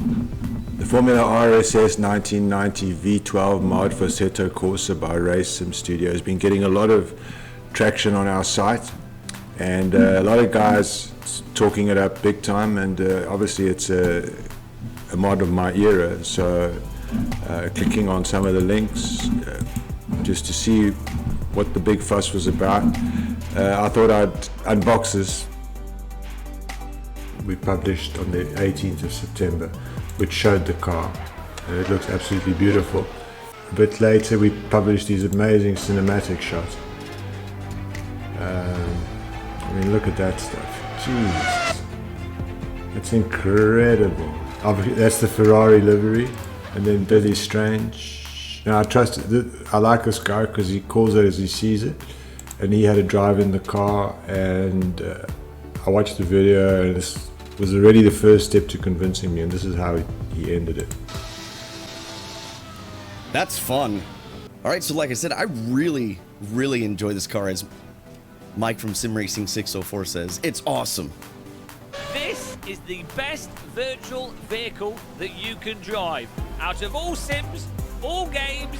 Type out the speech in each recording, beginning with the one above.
The Formula RSS 1990 V12 mod for Assetto Corsa by RaceSimStudio has been getting a lot of traction on our site, and a lot of guys talking it up big time, and obviously it's a mod of my era, so clicking on some of the links just to see what the big fuss was about. I thought I'd unbox this. We published on the 18th of September, which showed the car. It looks absolutely beautiful. A bit later we published these amazing cinematic shots. I mean, look at that stuff. Jeez, it's incredible. That's the Ferrari livery, and then Billy Strange. Now I like this guy because he calls it as he sees it, and he had a drive in the car, and I watched the video, and this was already the first step to convincing me, and this is how he ended it. That's fun. All right, so like I said, I really enjoy this car. As Mike from Sim Racing 604 says, it's awesome. This is the best virtual vehicle that you can drive. Out of all sims, all games,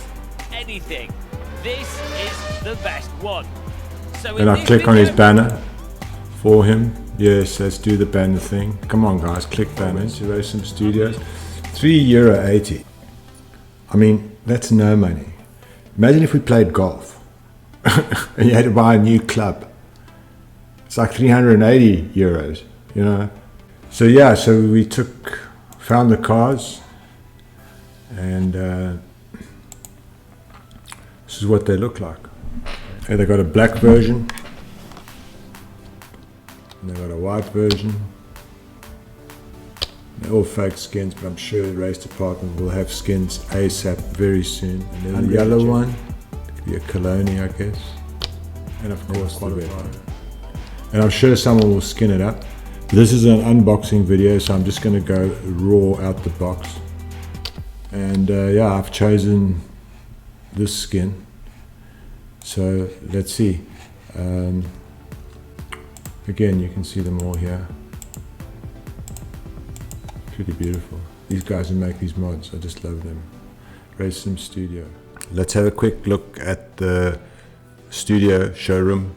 anything, this is the best one. So and I click on his banner for him. Yes, let's do the banner thing. Come on guys, click banners. RaceSimStudio, €3.80. I mean, that's no money. Imagine if we played golf and you had to buy a new club. It's like €380, you know. So yeah, so we found the cars, and this is what they look like. Okay, they got a black version, and they got a white version. They're all fake skins, but I'm sure the race department will have skins ASAP very soon. And then the yellow one, it could be a Kyalami, I guess. And of course the red one. And I'm sure someone will skin it up. This is an unboxing video, so I'm just going to go raw out the box. And yeah, I've chosen this skin. So let's see. Again, you can see them all here. Pretty beautiful. These guys who make these mods, I just love them. RaceSimStudio. Let's have a quick look at the studio showroom.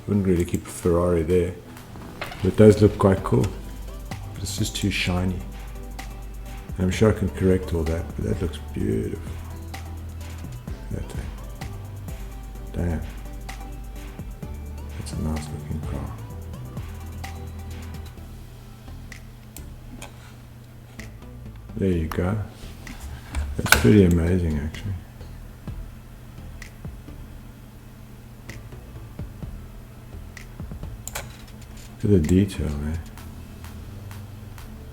Wouldn't really keep a Ferrari there, but it does look quite cool. But it's just too shiny. And I'm sure I can correct all that, but that looks beautiful. That thing. Damn. That's a nice looking car. There you go. That's pretty amazing actually. Look at the detail, man.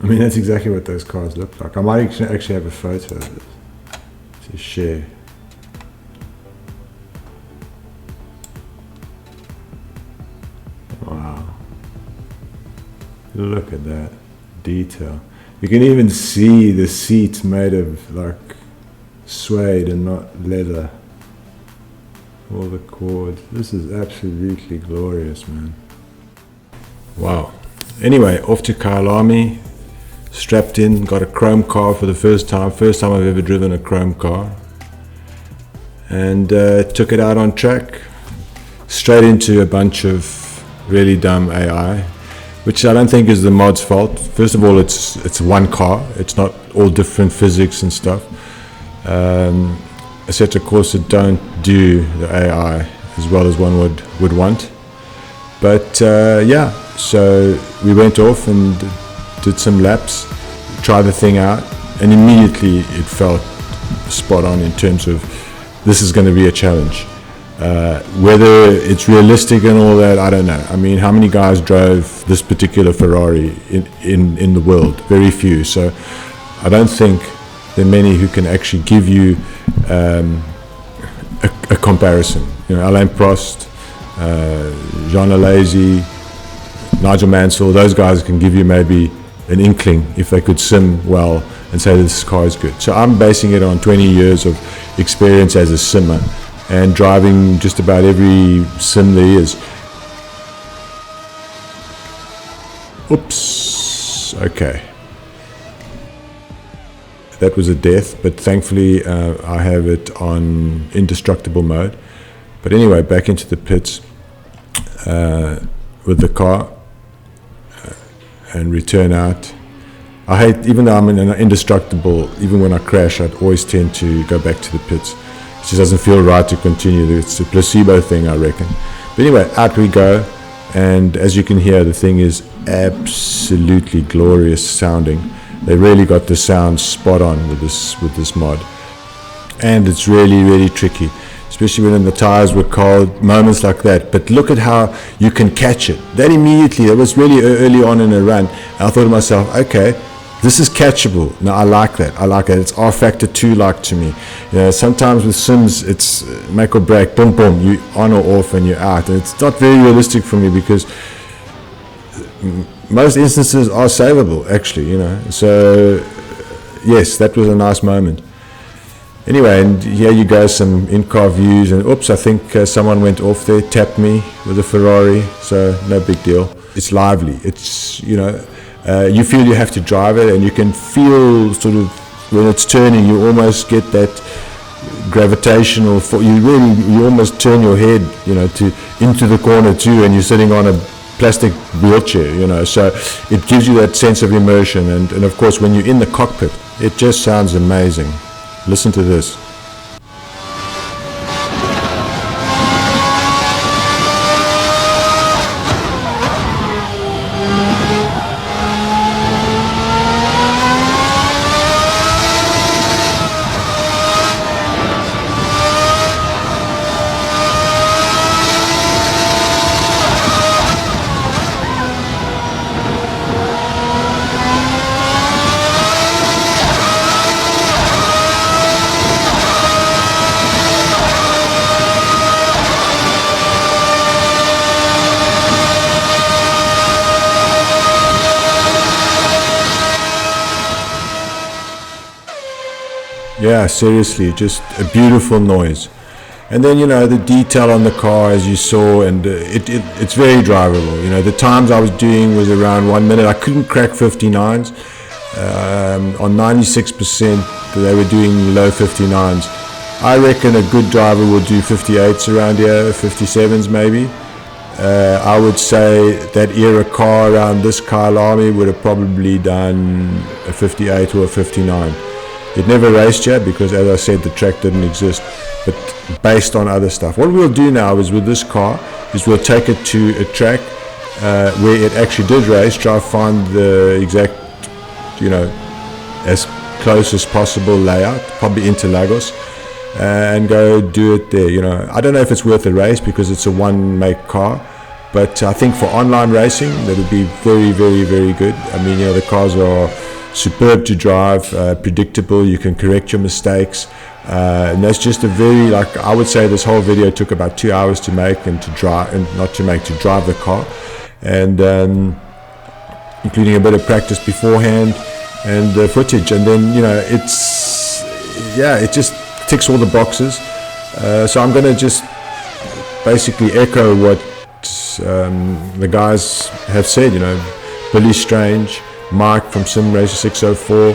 I mean, that's exactly what those cars look like. I might actually have a photo of this to share. Wow. Look at that detail. You can even see the seats made of like suede and not leather. All the cords. This is absolutely glorious, man. Wow. Anyway, off to Kyalami, strapped in, got a chrome car for the first time I've ever driven a chrome car, and took it out on track, straight into a bunch of really dumb AI, which I don't think is the mod's fault. First of all, it's one car, it's not all different physics and stuff. Assetto Corsa don't do the AI as well as one would want. But yeah, so we went off and did some laps, tried the thing out, and immediately it felt spot on in terms of this is going to be a challenge. Whether it's realistic and all that, I don't know. I mean, how many guys drove this particular Ferrari in the world? Very few. So I don't think there are many who can actually give you a comparison. You know, Alain Prost, Jean Alesi, Nigel Mansell, those guys can give you maybe an inkling if they could sim well and say this car is good. So I'm basing it on 20 years of experience as a simmer and driving just about every sim there is. Oops. Okay. That was a death, but thankfully I have it on indestructible mode. But anyway, back into the pits with the car and return out. I hate, even though I'm in an indestructible, even when I crash, I'd always tend to go back to the pits. It just doesn't feel right to continue. It's a placebo thing, I reckon. But anyway, out we go. And as you can hear, the thing is absolutely glorious sounding. They really got the sound spot on with this mod. And it's really, really tricky, especially when the tires were cold, moments like that. But look at how you can catch it. That immediately, that was really early on in a run. I thought to myself, okay, this is catchable. Now I like that. I like it. It's rFactor 2 like to me. You know, sometimes with sims, it's make or break, boom, boom, you on or off and you're out. And it's not very realistic for me because most instances are savable, actually, you know. So yes, that was a nice moment. Anyway, and here you go, some in-car views, and oops, I think someone went off there, tapped me with a Ferrari, so no big deal. It's lively. It's, you know, you feel you have to drive it, and you can feel sort of when it's turning, you almost get that gravitational. You almost turn your head, you know, into the corner too, and you're sitting on a plastic wheelchair, you know. So it gives you that sense of immersion, and of course, when you're in the cockpit, it just sounds amazing. Listen to this. Yeah, seriously, just a beautiful noise. And then, you know, the detail on the car, as you saw, and it's very drivable. You know, the times I was doing was around 1 minute. I couldn't crack 59s. On 96%, they were doing low 59s. I reckon a good driver will do 58s around here, 57s maybe. I would say that era car around this Kyalami would have probably done a 58 or a 59. It never raced yet because, as I said, the track didn't exist, but based on other stuff. What we'll do now is with this car is we'll take it to a track where it actually did race, try to find the exact, you know, as close as possible layout, probably into Lagos, and go do it there. You know, I don't know if it's worth a race because it's a one-make car, but I think for online racing that would be very, very, very good. I mean, you know, the cars are superb to drive, predictable, you can correct your mistakes, and that's just a very, like, I would say this whole video took about 2 hours to make and to drive, and not to make, to drive the car, and including a bit of practice beforehand and the footage, and then, you know, it's, yeah, it just ticks all the boxes. So I'm going to just basically echo what the guys have said, you know, Billy Strange, Mike from SimRacer604,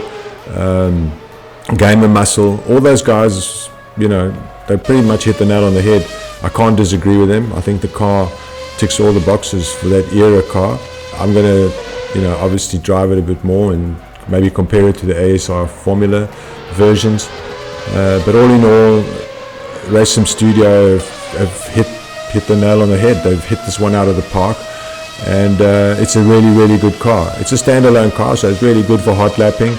GamerMuscle, all those guys, you know, they pretty much hit the nail on the head. I can't disagree with them. I think the car ticks all the boxes for that era car. I'm going to, you know, obviously drive it a bit more and maybe compare it to the ASR Formula versions. But all in all, RaceSimStudio have hit the nail on the head. They've hit this one out of the park. And it's a really, really good car. It's a standalone car, so it's really good for hot lapping.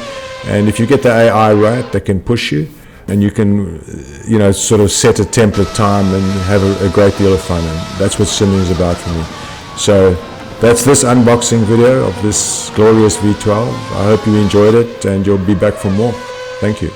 And if you get the AI right, they can push you, and you can, you know, sort of set a template time and have a great deal of fun. And that's what simming is about for me. So that's this unboxing video of this glorious V12. I hope you enjoyed it, and you'll be back for more. Thank you.